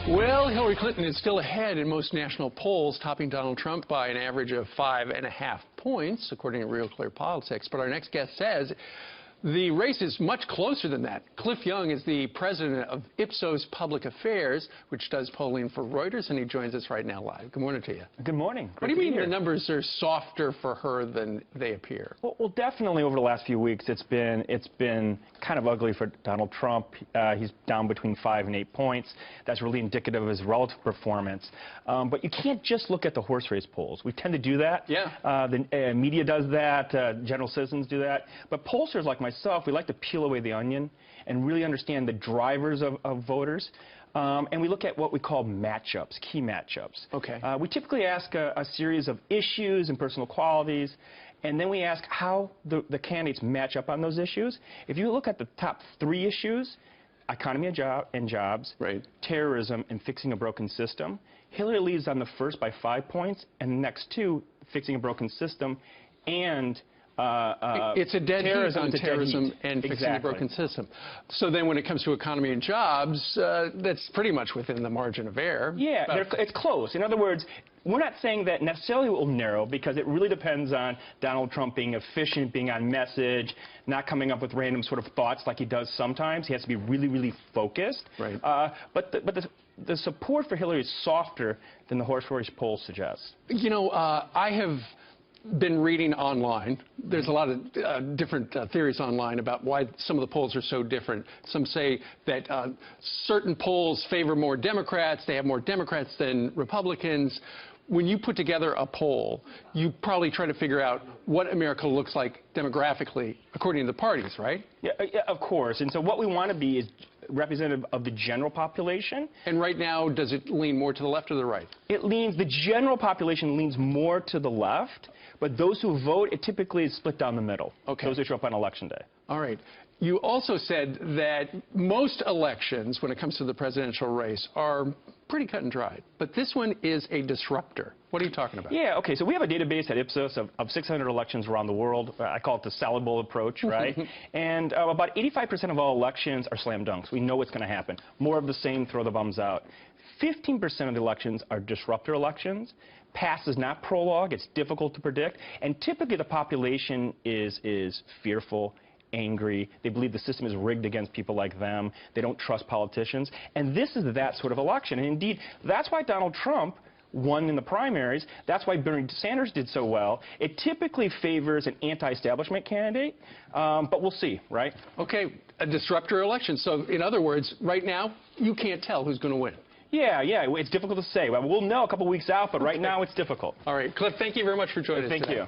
Well, Hillary Clinton is still ahead in most national polls, topping Donald Trump by an average of 5.5 points, according to Real Clear Politics. But our next guest says the race is much closer than that. Cliff Young is the president of Ipsos Public Affairs, which does polling for Reuters, and he joins us right now live. Good morning to you. Good morning. What do you mean the numbers are softer for her than they appear? Well, definitely over the last few weeks, it's been kind of ugly for Donald Trump. He's down between 5 and 8 points. That's really indicative of his relative performance. But you can't just look at the horse race polls. We tend to do that. Yeah. The media does that. General citizens do that. But pollsters like myself, we like to peel away the onion and really understand the drivers of voters. And we look at what we call matchups, key matchups. Okay. We typically ask a series of issues and personal qualities, and then we ask how the candidates match up on those issues. If you look at the top 3 issues, economy and jobs, right, terrorism, and fixing a broken system, Hillary leads on the first by 5 points, and the next 2, fixing a broken system, and it's a dead heat on terrorism and fixing the broken system. So then when it comes to economy and jobs, that's pretty much within the margin of error. Yeah, it's close. In other words, we're not saying that necessarily it will narrow, because it really depends on Donald Trump being efficient, being on message, not coming up with random sort of thoughts like he does sometimes. He has to be really, really focused. Right. But the support for Hillary is softer than the horse race polls suggest. You know, I have been reading online. There's a lot of different theories online about why some of the polls are so different. Some say that certain polls favor more Democrats. They have more Democrats than Republicans. When you put together a poll, you probably try to figure out what America looks like demographically according to the parties, right? Yeah, of course. And so what we want to be is representative of the general population. And right now, does it lean more to the left or the right? The general population leans more to the left, but those who vote, it typically is split down the middle. Okay. Those who show up on Election Day. All right. You also said that most elections, when it comes to the presidential race, are pretty cut and dried. But this one is a disruptor. What are you talking about? Yeah, okay, so we have a database at Ipsos of 600 elections around the world. I call it the salad bowl approach, right? And about 85% of all elections are slam dunks. We know what's going to happen. More of the same, throw the bums out. 15% of the elections are disruptor elections. Past is not prologue. It's difficult to predict. And typically the population is fearful, angry. They believe the system is rigged against people like them. They don't trust politicians. And this is that sort of election. And indeed, that's why Donald Trump won in the primaries. That's why Bernie Sanders did so well. It typically favors an anti-establishment candidate, but we'll see, right? Okay, a disruptor election. So, in other words, right now, you can't tell who's going to win. Yeah, it's difficult to say. We'll know a couple weeks out, but right now it's difficult. All right, Cliff, thank you very much for joining us today. Thank you.